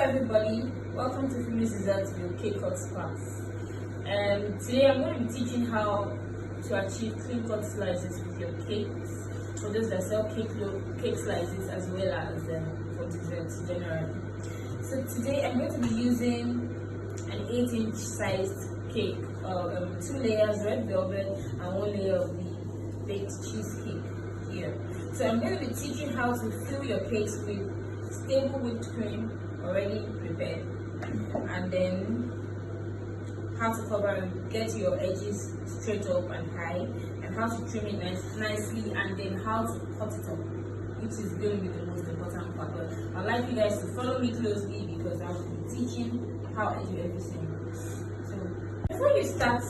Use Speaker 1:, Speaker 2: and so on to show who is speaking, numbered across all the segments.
Speaker 1: everybody, welcome to Femi's Desserts with Cake Cut class. Today I'm going to be teaching how to achieve clean cut slices with your cakes, for those that sell cake slices as well as for desserts generally. So today I'm going to be using an 8-inch sized cake, 2 layers red velvet and 1 layer of the baked cheesecake here. So I'm going to be teaching how to fill your cakes with stable whipped cream already prepared, and then how to cover and get your edges straight up and high, and how to trim it nicely, and then how to cut it up, which is going to be the most important part. But I'd like you guys to follow me closely because I'll be teaching how I do everything. So before you start,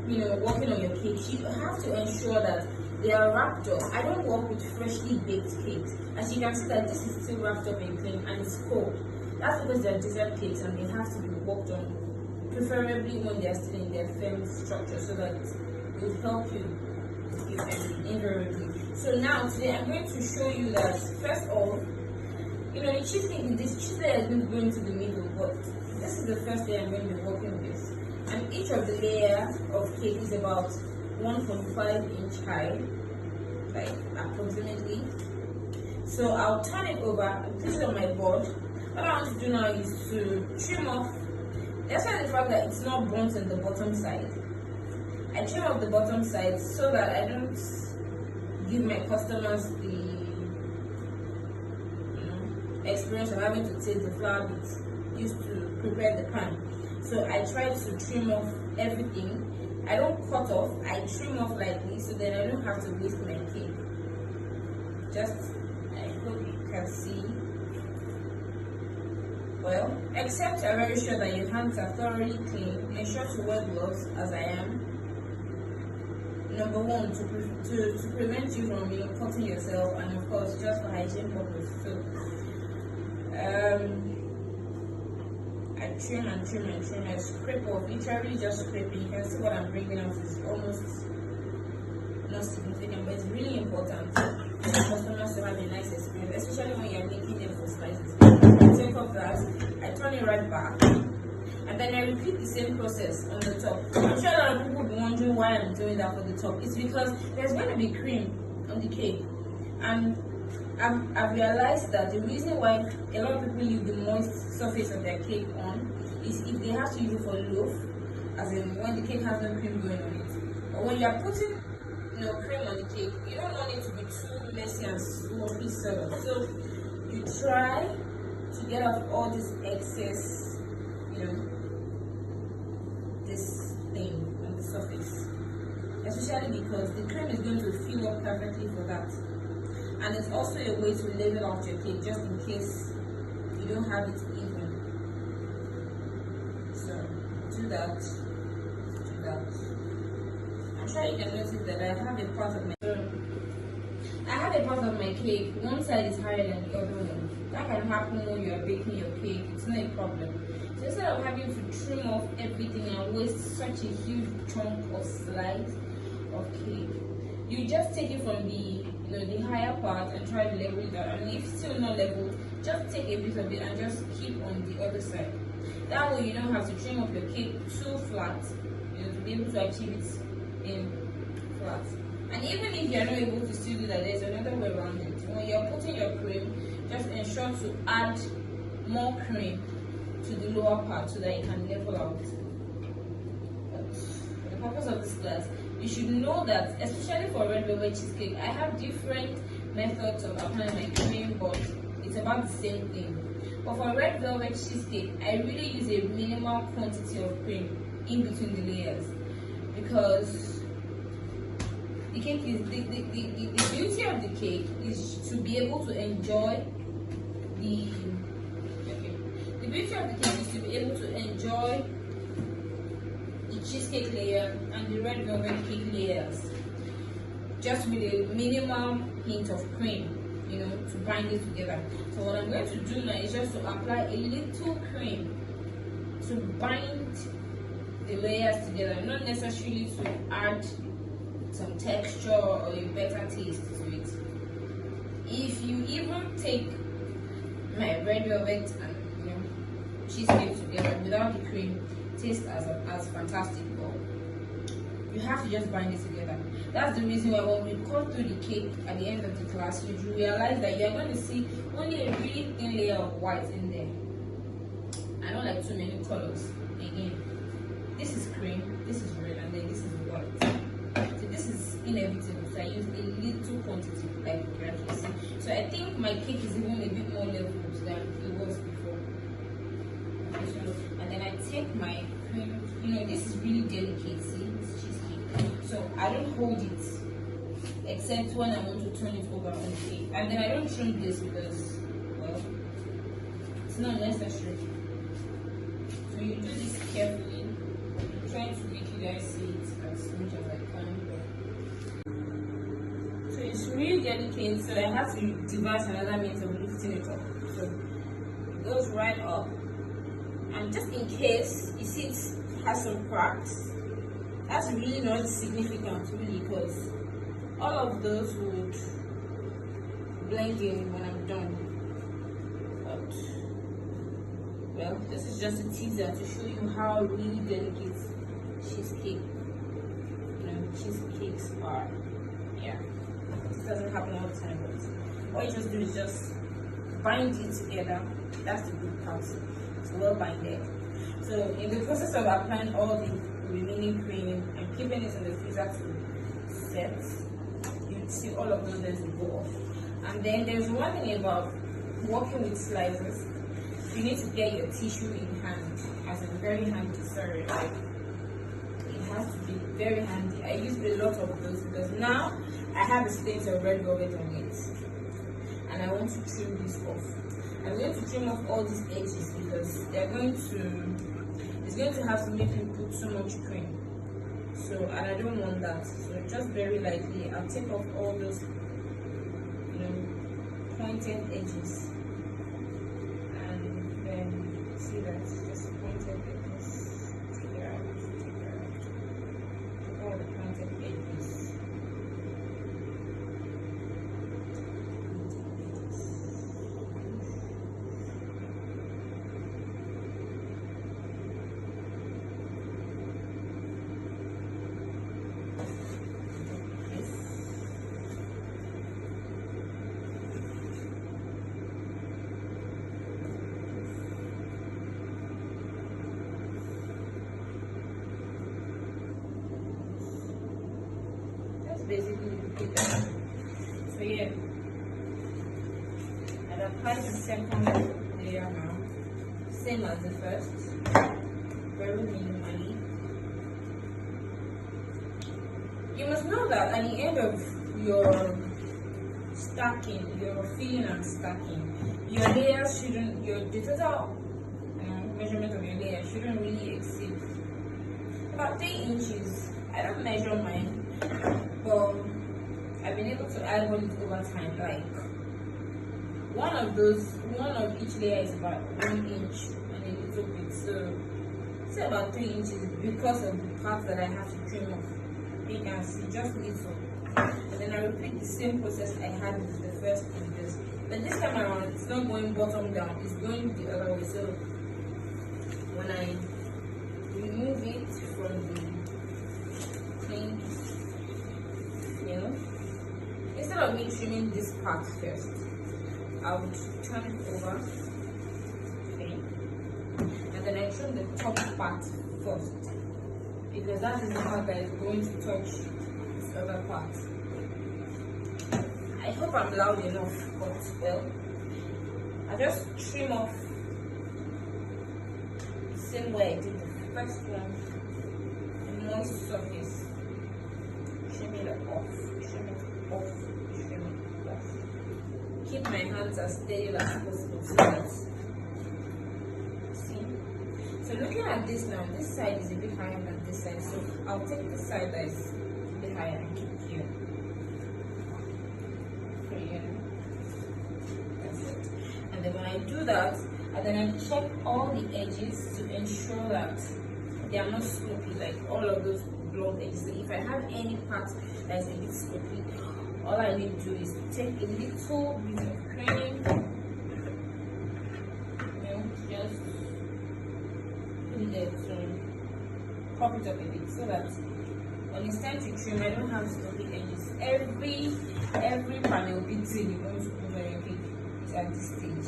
Speaker 1: working on your cakes, you have to ensure that they are wrapped up. I don't work with freshly baked cakes. As you can see that this is still wrapped up in cream and it's cold. That's because they're dessert cakes and they have to be worked on, preferably when they're still in their firm structure, so that it will help you invariably. So now today I'm going to show you that first of all, the cheesecake, this cheese layer is going to go into the middle, but this is the first layer I'm going to be working with. And each of the layers of cake is about 1.5 inch high, like approximately. So I'll turn it over and place it on my board. What I want to do now is to trim off, despite the fact that it's not burnt on the bottom side. I trim off the bottom side so that I don't give my customers the experience of having to take the flour bits used to prepare the pan. So I try to trim off everything. I don't cut off, I trim off like this, so then I don't have to waste my cake. I hope you can see. Well, except you're very sure that your hands are thoroughly clean, ensure to wear gloves as I am. Number one, to prevent you from cutting yourself, and of course just for hygiene purpose. So I trim and trim and trim. I scrape off, literally just scraping. You can see what I'm bringing out is almost not significant, but it's really important for customers to have a nice experience, especially when you're making them for slices. I take off that, I turn it right back, and then I repeat the same process on the top. I'm sure a lot of people will be wondering why I'm doing that for the top. It's because there's going to be cream on the cake, and I've realized that the reason why a lot of people leave the moist surface of their cake on is if they have to use it for loaf, as in when the cake has no cream going on it. But when you're putting cream on the cake, you don't want it to be too messy and sloppy sort of. So you try to get off all this excess, this thing on the surface, especially because the cream is going to fill up perfectly for that. And it's also a way to level out your cake, just in case you don't have it even. So do that. I'm sure you can notice that I have a part of my cake. One side is higher than the other one. That can happen when you are baking your cake. It's not a problem. So instead of having to trim off everything and waste such a huge chunk or slice of cake, you just take it from the higher part and try to level it out. And if still not leveled, just take a bit of it and just keep on the other side. That way you don't have to trim up your cake too flat, to be able to achieve it in flat. And even if you're not able to still do that, there's another way around it. When you're putting your cream, just ensure to add more cream to the lower part so that it can level out. But for the purpose of this class, you should know that, especially for red velvet cheesecake, I have different methods of applying my cream, but it's about the same thing. But for red velvet cheesecake, I really use a minimal quantity of cream in between the layers, because the cake is the beauty of the cake is to be able to enjoy the beauty of the cake is to be able to enjoy the cheesecake layer and the red velvet cake layers just with a minimum hint of cream, to bind it together. So what I'm going to do now is just to apply a little cream to bind the layers together, not necessarily to add some texture or a better taste to it. If you even take my red velvet and
Speaker 2: cheesecake together without the cream taste as fantastic. But you have to just bind it together. That's the reason why when we cut through the cake at the end of the class, you realize that you're going to see only a really thin layer of white in there. I don't like too many colors. Again, this is cream, this is red, and then this is white. So this is inevitable. So I use a little quantity, like you can actually see. So I think my cake is even a bit more leveled than it was before. And then I take my cream. You know, this is really delicate. See, it's cheesecake. So I don't hold it except when I want to turn it over on the cake. And then I don't trim this because, well, it's not necessary. So you do this carefully. I'm trying to make you guys see it as much as I can. So it's really delicate, so I have to devise another means of lifting it up. So it goes right up. And just in case you see it has some cracks, that's really not significant, really, because all of those would blend in when I'm done. But well, this is just a teaser to show you how really delicate cheesecake, cheesecakes are. Yeah, this doesn't happen all the time, but all you just do is just bind it together. That's the good part. It's well binded. So in the process of applying all the remaining cream and keeping it in the freezer to set, you see all of those will go off. And then there's one thing about working with slices. You need to get your tissue in hand, as in very handy. Sorry, like it has to be very handy. I use a lot of those because now I have a stain of red velvet on it, and I want to trim this off. I'm going to trim off all these edges because it's going to have to make you put so much cream. So, and I don't want that. So just very lightly, I'll take off all those, pointed edges. See that just pointed edges. Take it out. All the pointed edges. Basically repeat that. So yeah, I've applied the second layer now, same as the first, very minimally. You must know that at the end of your stacking, your filling and stacking, your layers shouldn't, the total measurement of your layer shouldn't really exceed about 3 inches. I don't measure mine. But I've been able to eyeball it over time. Like one of each layer is about 1 inch and a little bit. So say about 3 inches because of the parts that I have to trim off. You can see just little. And then I repeat the same process I had with the first because but this time around it's not going bottom down, it's going the other way. So when I remove it from the thing, instead of me trimming this part first, I would turn it over, okay, and then I trim the top part first because that is the part that is going to touch this other part. I hope I'm loud enough, but well, I just trim off the same way I did the first one, the moist surface. Trim it off, trim it off, trim it off. Keep my hands as steady as possible so that, see? So looking at this now, this side is a bit higher than this side, so I'll take the side that is a bit higher and keep it here. So yeah, that's it. And then when I do that, and then I check all the edges to ensure that they are not slopey, like all of those block edges. So if I have any part that is a bit slopey, all I need to do is take a little bit of cream, just needed to pop it up a bit so that when it's time to trim, I don't have sloppy edges. Every panel beating you want to put on your cake is at this stage.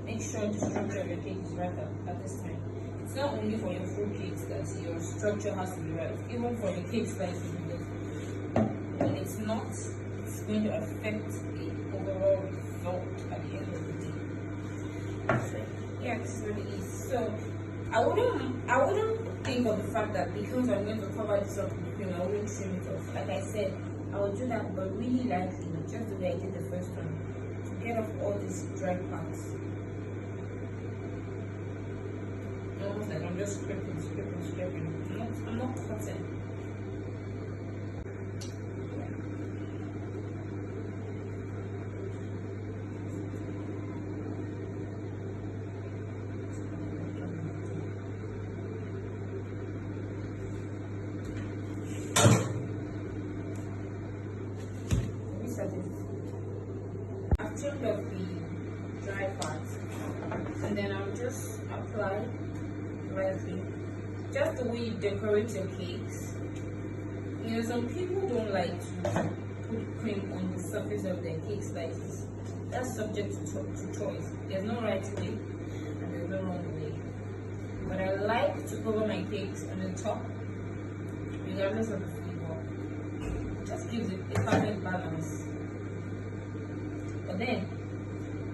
Speaker 2: Make sure the structure of your cake is right at this time. It's not only for your full cakes that your structure has to be right, even for the cake slices. When it's not, it's going to affect the overall result at the end of the day. So, yeah, this is what it is. So I wouldn't think of the fact that because I'm going to cover this up with cream, I wouldn't trim it off. Like I said, I will do that, but really lightly, just the way I did the first one, to get off all these dry parts. Almost like I'm just scraping. I'm not cutting. I've trimmed off the dry parts, and then I'll just apply lightly, just the way you decorate your cakes. You know, some people don't like to put cream on the surface of their cake slices. That's subject to choice. There's no right way and there's no wrong way. But I like to cover my cakes on the top, regardless of the flavor. It just gives it a perfect balance. But then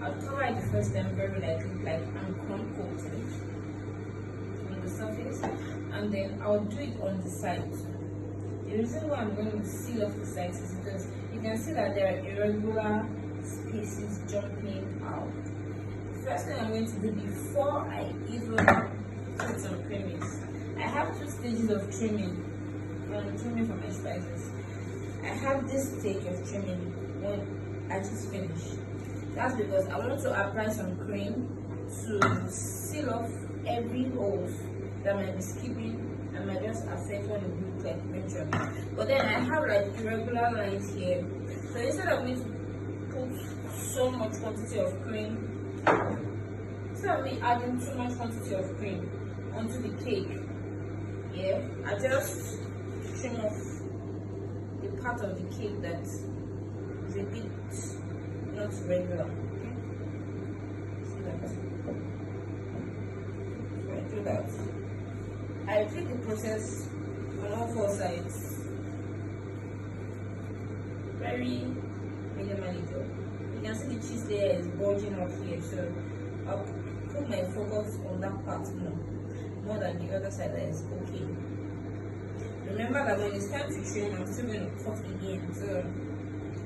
Speaker 2: I'll cover it the first time very lightly, like I'm crumb coated on the surface, and then I'll do it on the sides. The reason why I'm going to seal off the sides is because you can see that there are irregular spaces jumping out. The first thing I'm going to do before I even put some cream is I have 2 stages of trimming. When I'm trimming for my slices, I have this stage of trimming when I just finish. That's because I want to apply some cream to seal off every hole that might be skipping and might just affect what it looks like eventually. But then I have like irregular lines here. So instead of me to put so much quantity of cream, instead of me adding too much quantity of cream onto the cake, yeah, I just trim off the part of the cake that is a bit not regular. Okay? See that? So I do that. I repeat the process on all 4 sides. Very minimally though. You can see the cheese layer is bulging up here, so I'll put my focus on that part more than the other side that is okay. Remember that when it's time to trim, I'm still going to cut again, so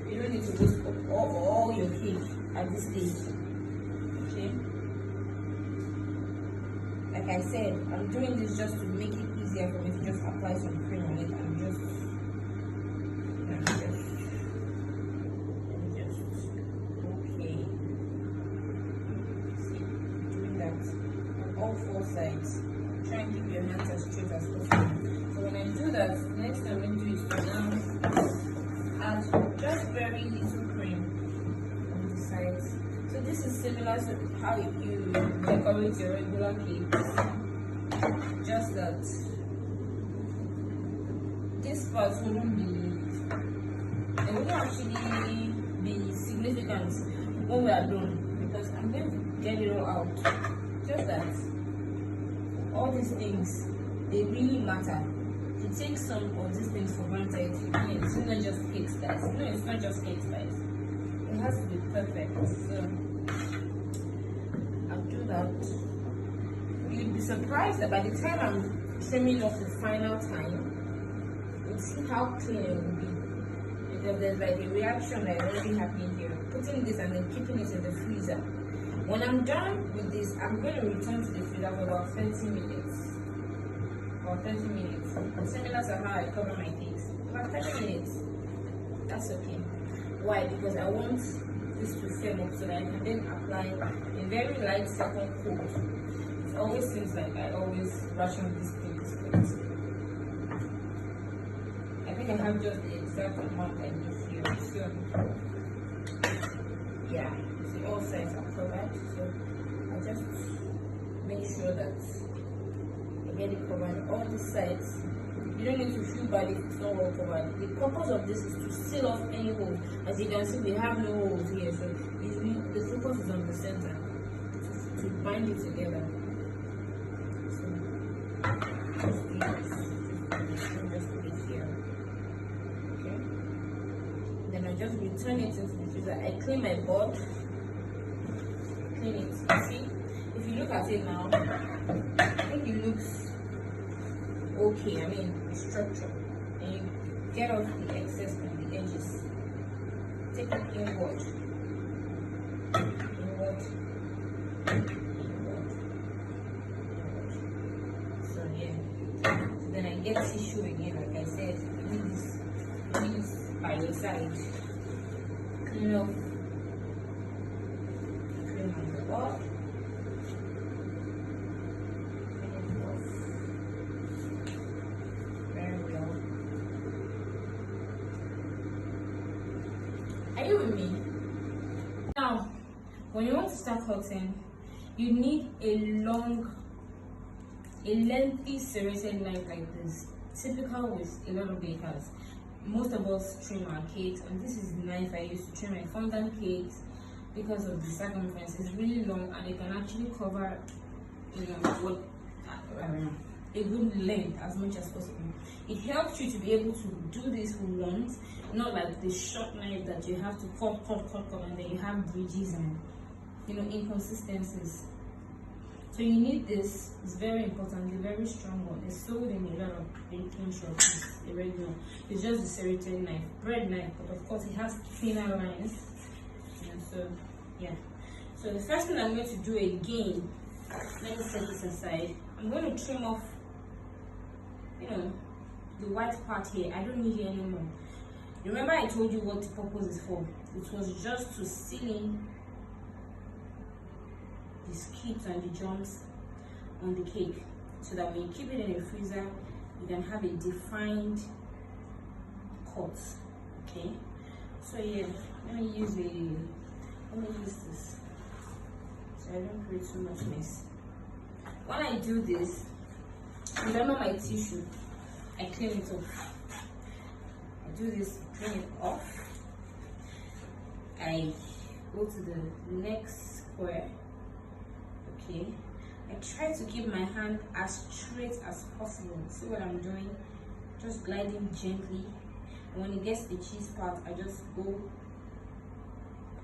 Speaker 2: you don't need to waste up all your cake at this stage. Okay? Like I said, I'm doing this just to make it easier for me to just apply some cream on it and just okay. See, doing that on all 4 sides. Try and keep your hands as straight as possible. So when I do that, next time I'm going to do is to now add just very little cream on the sides. So this is similar to how you decorate your regular cakes, just that this part wouldn't actually be significant when we are done, because I'm going to get it all out. Just that all these things, they really matter. To take some of these things for granted, it's not just cake slice. No, it's not just cake slice. It has to be perfect. So I'll do that. You'd be surprised that by the time I'm trimming off the final time, you'll see how clean it will be. Because there's like a reaction that is already happening here. Putting this and then keeping it in the freezer. When I'm done with this, I'm going to return to the freezer for about 30 minutes. Or 30 minutes. Similar to how I cover my cakes. About 30 minutes. That's okay. Why? Because I want this to firm up so that I can then apply a very light second coat. It always seems like I always ration these things, but I think I have just the exact amount I need here. So yeah, see all sides are covered. So I'll just make sure that get it covered. All the sides. You don't need to feel bad if it's not well covered. The purpose of this is to seal off any hole. As you can see, we have no holes here, so the focus is on the center to bind it together. So just do this. Just put it here. Okay. Then I just return it into the freezer. I clean my board. Clean it. See, if you look at it now, I think it looks okay. I mean, the structure, and you get off the excess on the edges. Take it inward, inward, inward. So yeah. So then I get tissue again. Like I said, leave this by your side. Clean off. Clean on the board. Are you with me? Now, when you want to start cutting, you need a lengthy serrated knife like this, typical with a lot of bakers. Most of us trim our cakes, and this is the knife I use to trim my fondant cakes because of the circumference. It's really long, and it can actually cover, what I don't know, a good length as much as possible. It helps you to be able to do this once, not like the short knife that you have to cut, and then you have bridges and inconsistencies. So you need this. It's very important. The very strong one. It's sold in a lot of baking shops. The regular. It's just the serrated knife, bread knife, but of course it has thinner lines. And so yeah. So the first thing I'm going to do again, let me set this aside. I'm going to trim off, the white part here. I don't need it anymore. Remember I told you what the purpose is for. It was just to seal in the skips and the jumps on the cake, so that when you keep it in the freezer, you can have a defined cut. Okay. So yeah, let me use this so I don't create too much mess. When I do this, remember my tissue, I clean it off. I do this, clean it off. I go to the next square. Okay. I try to keep my hand as straight as possible. See what I'm doing? Just gliding gently. And when it gets to the cheese part, I just go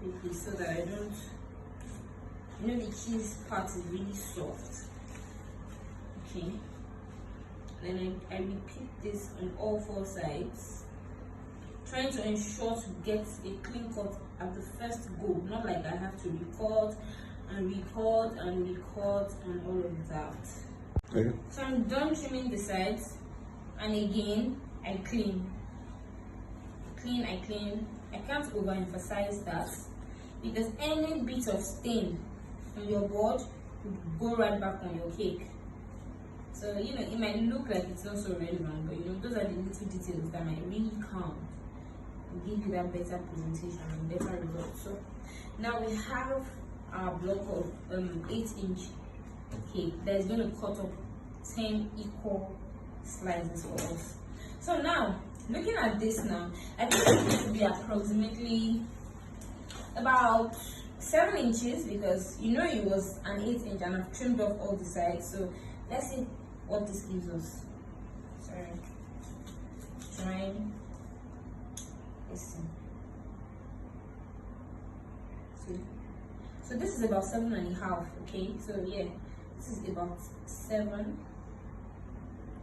Speaker 2: quickly so that I don't, the cheese part is really soft. Okay. Then I repeat this on all four sides, trying to ensure to get a clean cut at the first go, not like I have to record and all of that. Okay. So I'm done trimming the sides, and again I clean. I can't overemphasize that, because any bit of stain on your board would go right back on your cake. So it might look like it's not so relevant, but those are the little details that might really count and give you that better presentation and better results. So now we have our block of 8-inch cake that is going to cut up 10 equal slices for us. So now, looking at this now, I think it's going to be approximately about 7 inches, because it was an 8-inch and I've trimmed off all the sides. So let's see what this gives us. Sorry. Trying. Listen. See? So this is about 7.5, okay? So yeah, this is about 7.5.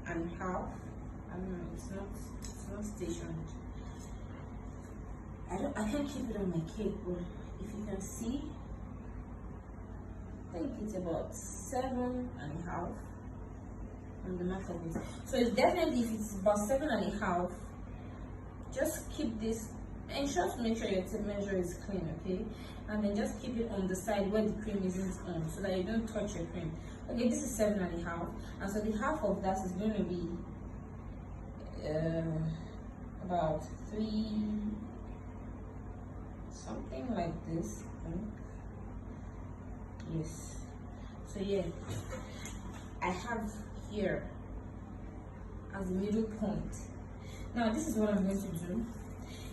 Speaker 2: I don't know, it's not stationed. I can't keep it on my cake, but if you can see, I think it's about 7.5 on the mark of it. So it's definitely, if it's about 7.5, just keep this, ensure to make sure your tape measure is clean, okay? And then just keep it on the side where the cream isn't on, so that you don't touch your cream. Okay, this is 7.5, and so the half of that is going to be about 3, something like this. Yes. So yeah, I have here as the middle point. Now this is what I'm going to do.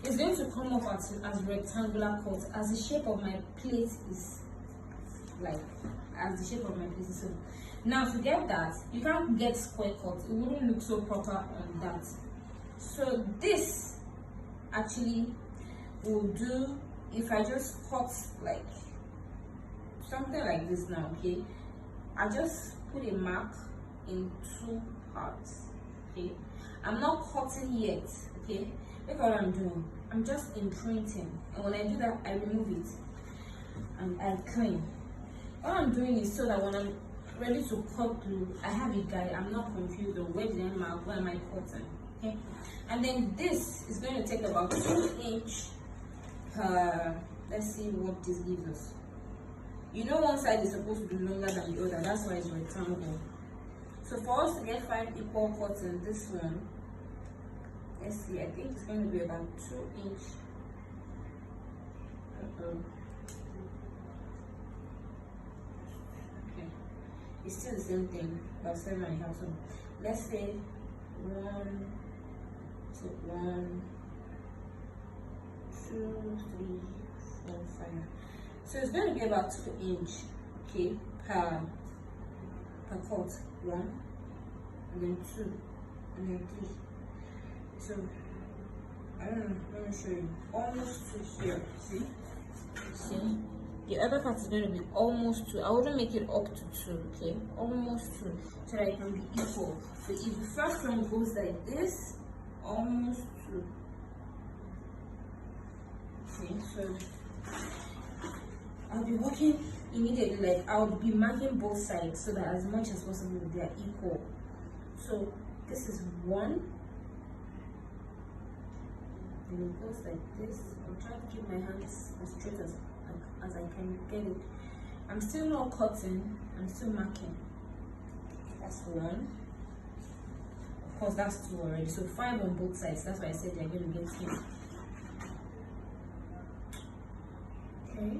Speaker 2: It's going to come up as rectangular cut, as the shape of my plate is like, as the shape of my plate is. So now to get that, you can't get square cut, it wouldn't look so proper on that. So this actually will do if I just cut like something like this now. Okay, I just put a mark in 2 parts. Okay, I'm not cutting yet. Okay, look what I'm doing. I'm just imprinting, and when I do that, I remove it and I clean. What I'm doing is so that when I'm ready to cut through, I have a guide. I'm not confused on where did I mark, where am I cutting. Okay, and then this is going to take about 2 inches per. Let's see what this gives us. You know, one side is supposed to be longer than the other. That's why it's rectangle. So for us to get 5 equal cuts in this one, let's see, I think it's going to be about 2 inches. Okay, it's still the same thing, about 7.5. So let's say 1 to 1, 2, 3, 4, 5. So it's going to be about 2 inches, okay, per cut. 1, and then 2, and then 3. So I don't know, let me show you. Almost 2 here. See? The other part is going to be almost 2. I wouldn't make it up to 2, okay? Almost 2, so that it can be equal. So if the first one goes like this, almost 2. Okay, so I'll be working immediately, like I'll be marking both sides so that as much as possible they are equal. So this is 1, and it goes like this. I'm trying to keep my hands as straight as I can get it. I'm still not cutting, I'm still marking. That's 1. Of course, that's 2 already. So 5 on both sides. That's why I said they're going to get 10. Okay.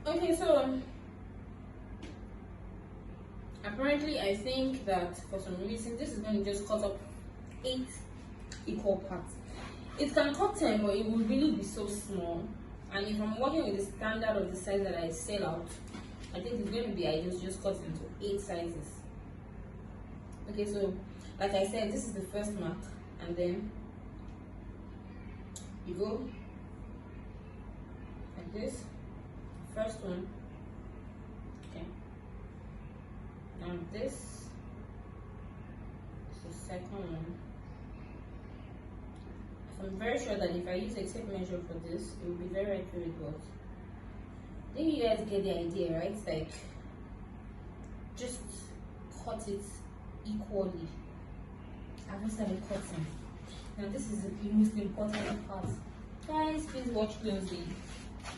Speaker 2: Okay, so apparently I think that for some reason this is going to just cut up 8 equal parts. It can cut 10, but it will really be so small. And if I'm working with the standard of the size that I sell out, I think it's going to be ideal to just cut into 8 sizes. Okay, so like I said, this is the first mark, and then you go like this. First one. Okay. Now this is the second one. I'm very sure that if I use a tape measure for this, it will be very accurate, but I think you guys get the idea, right? Like, just cut it equally. I haven't started cutting. Now this is the most important part. Guys, please watch closely.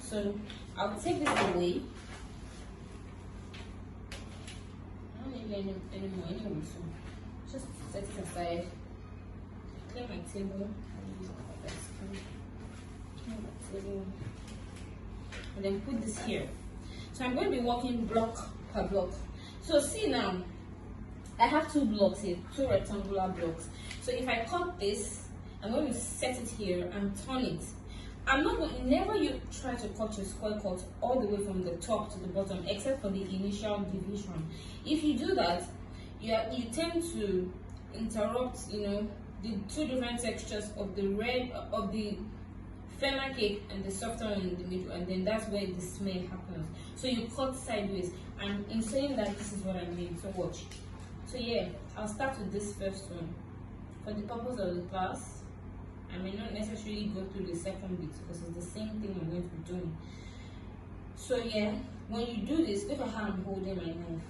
Speaker 2: So I'll take this away. I don't need it anymore anyway, so just set it aside. Clear my table. Clear my table. And then put this here. So I'm going to be working block per block. So see now, I have 2 blocks here, 2 rectangular blocks. So if I cut this, I'm going to set it here and turn it. I'm not going. Never you try to cut your square cut all the way from the top to the bottom, except for the initial division. If you do that, you tend to interrupt, you know, the 2 different textures of the firmer cake and the softer one in the middle, and then that's where the smell happens. So you cut sideways, and in saying that, this is what I mean. So watch. So yeah, I'll start with this first one. For the purpose of the class, I may not necessarily go through the second bit because it's the same thing I'm going to be doing. So yeah, when you do this, look at how I'm holding my knife.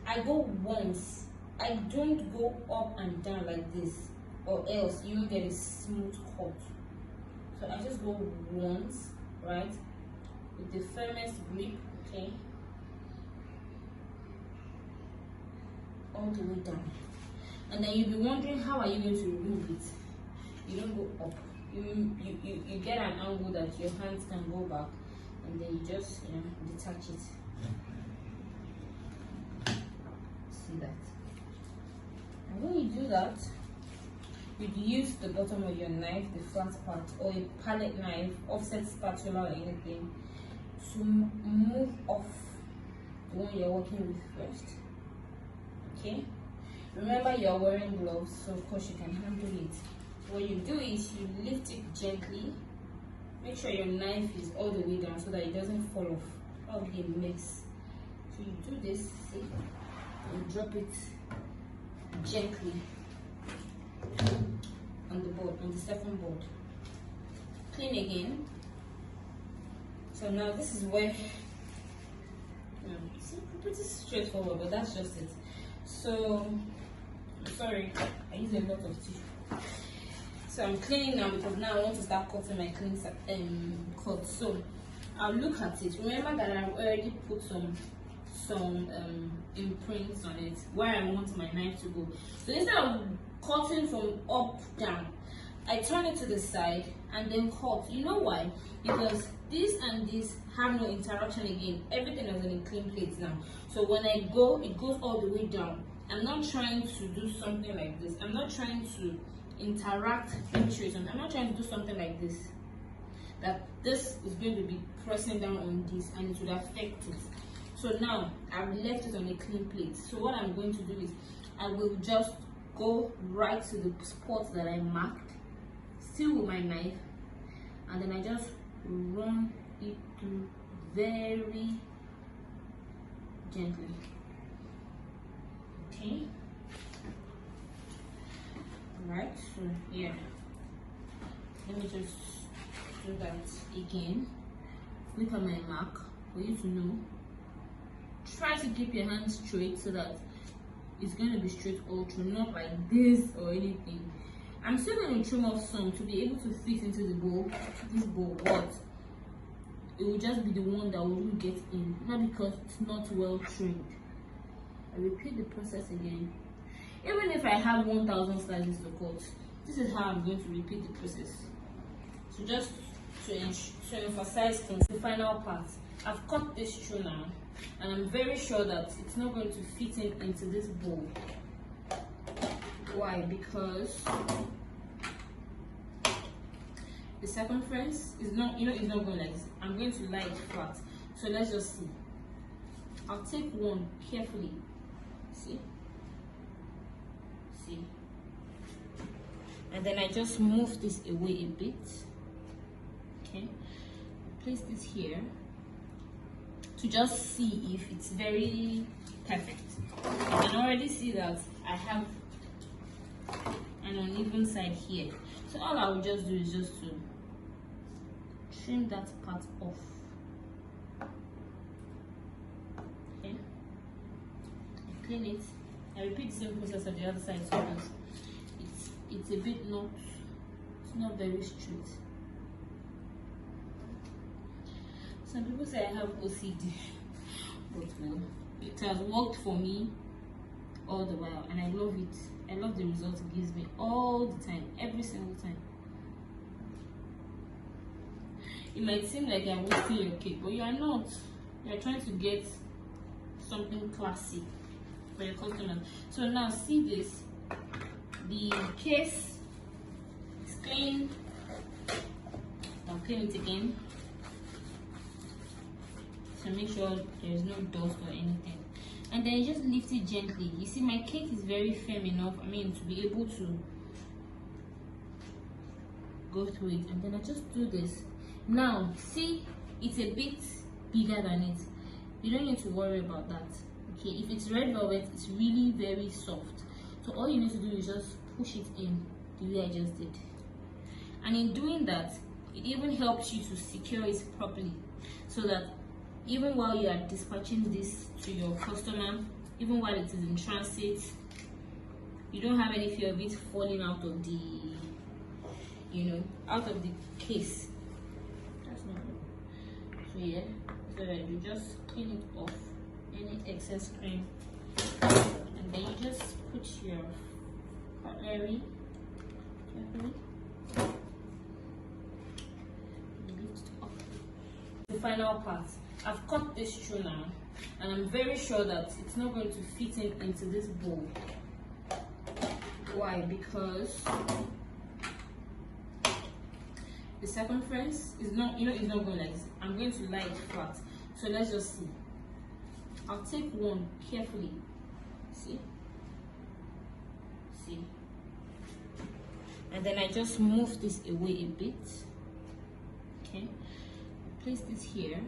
Speaker 2: I go once. I don't go up and down like this, or else you will get a smooth cut. So I just go once, right, with the firmest grip, okay, all the way down. And then you'll be wondering, how are you going to remove it? You don't go up,
Speaker 1: you get an angle that your hands can go back, and then you just detach it. See that? And when you do that, you'd use the bottom of your knife, the flat part, or a palette knife, offset spatula or anything, to move off the one you're working with first. Okay? Remember, you're wearing gloves, so of course you can handle it. What you do is you lift it gently. Make sure your knife is all the way down so that it doesn't fall off. That would be a mess. So you do this, see, and drop it gently on the board, on the second board. Clean again. So now this is where it's pretty straightforward, but that's just it. So sorry, I use a lot of tissue. So I'm cleaning now because now I want to start cutting my clean cut. So I'll look at it. Remember that I've already put some imprints on it where I want my knife to go. So instead of cutting from up down, I turn it to the side and then cut. You know why? Because this and this have no interaction again. Everything is in a clean plate now. So when I go, it goes all the way down. I'm not trying to do something like this. I'm not trying to interact with. I'm not trying to do something like this. That this is going to be pressing down on this and it would affect it. So now I've left it on a clean plate. So what I'm going to do is I will just go right to the spot that I marked, still with my knife, and then I just run it through very gently. Okay. Right. So yeah. Let me just do that again. Look at my mark for you to know. Try to keep your hands straight so that it's going to be straight all through, not like this or anything. I'm still going to trim off some to be able to fit into the bowl, this bowl, but it will just be the one that will get in, not because it's not well trimmed. I repeat the process again. Even if I have 1,000 slices to cut, this is how I'm going to repeat the process. So just to emphasize things, the final part, I've cut this through now, and I'm very sure that it's not going to fit into this bowl. Why? Because the circumference is not, it's not going like this. I'm going to lie it flat. So let's just see. I'll take one carefully. See? And then I just move this away a bit. Okay, place this here to just see if it's very perfect. I can already see that I have an uneven side here, so all I will just do is just to trim that part off. Okay, I clean it. I repeat the same process on the other side because it's a bit it's not very straight. Some people say I have OCD, but well, it has worked for me all the while, and I love it. I love the results it gives me all the time, every single time. It might seem like I'm wasting your cake, but you are not. You are trying to get something classy for your customers. So now see this. The case is clean. I'll clean it again to make sure there is no dust or anything. And then you just lift it gently. You see, my cake is very firm enough, to be able to go through it. And then I just do this. Now, see, it's a bit bigger than it. You don't need to worry about that. Okay, if it's red velvet, it's really very soft. So all you need to do is just push it in the way I just did. And in doing that, it even helps you to secure it properly, so that even while you are dispatching this to your customer, even while it is in transit, you don't have any fear of it falling out of the, out of the case. That's not good. So yeah, so that you just clean it off, any excess cream, and then you just put your cutlery carefully. final part. I've cut this through now, and I'm very sure that it's not going to fit into this bowl. Why? Because the circumference is not, it's not going like this. I'm going to lie it flat. So let's just see. I'll take one carefully. See? And then I just move this away a bit. Okay, place this here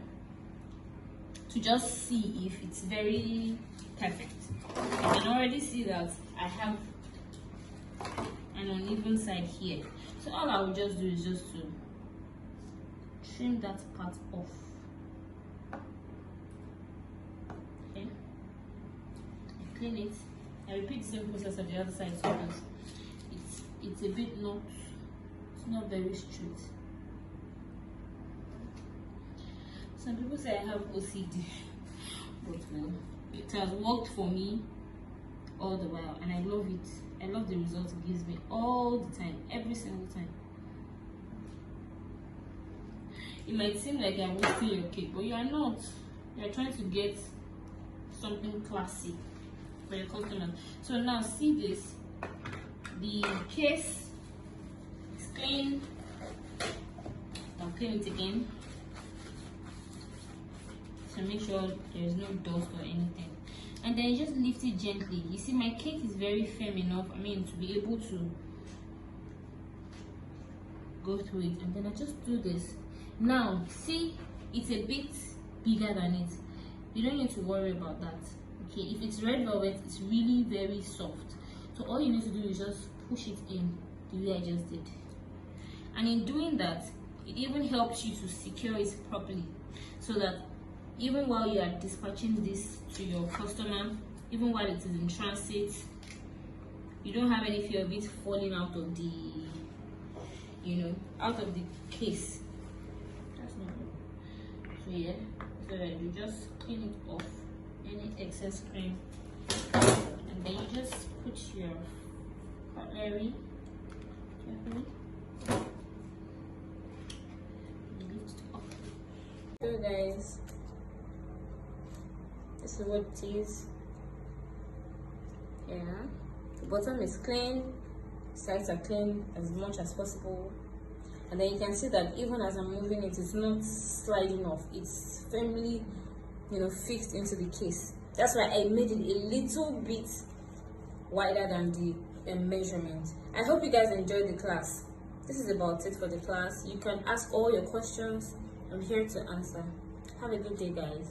Speaker 1: to just see if it's very perfect. I can already see that I have an uneven side here, so all I will just do is just to trim that part off. Okay, I clean it. I repeat the same process on the other side because it's a bit it's not very straight. Some people say I have OCD, but well, it has worked for me all the while, and I love it. I love the results it gives me all the time, every single time. It might seem like I'm wasting your cake, but you are not. You are trying to get something classy for your customers. So now see this. The case is clean. I'll clean it again to make sure there is no dust or anything, and then you just lift it gently. You see, my cake is very firm enough, to be able to go through it. And then I just do this. Now see, it's a bit bigger than it. You don't need to worry about that. Okay, if it's red velvet, it's really very soft, so all you need to do is just push it in the way I just did. And in doing that, it even helps you to secure it properly, so that even while you are dispatching this to your customer, even while it is in transit, you don't have any fear of it falling out of the case. That's not good. So yeah, so that you just clean it off any excess cream, and then you just put your cutlery carefully. Lift it up. So guys, this is what it is. Yeah, the bottom is clean, sides are clean as much as possible, and then you can see that even as I'm moving it, it's not sliding off. It's firmly fixed into the case. That's why I made it a little bit wider than the measurement. I hope you guys enjoyed the class. This is about it for the class. You can ask all your questions. I'm here to answer. Have a good day, guys.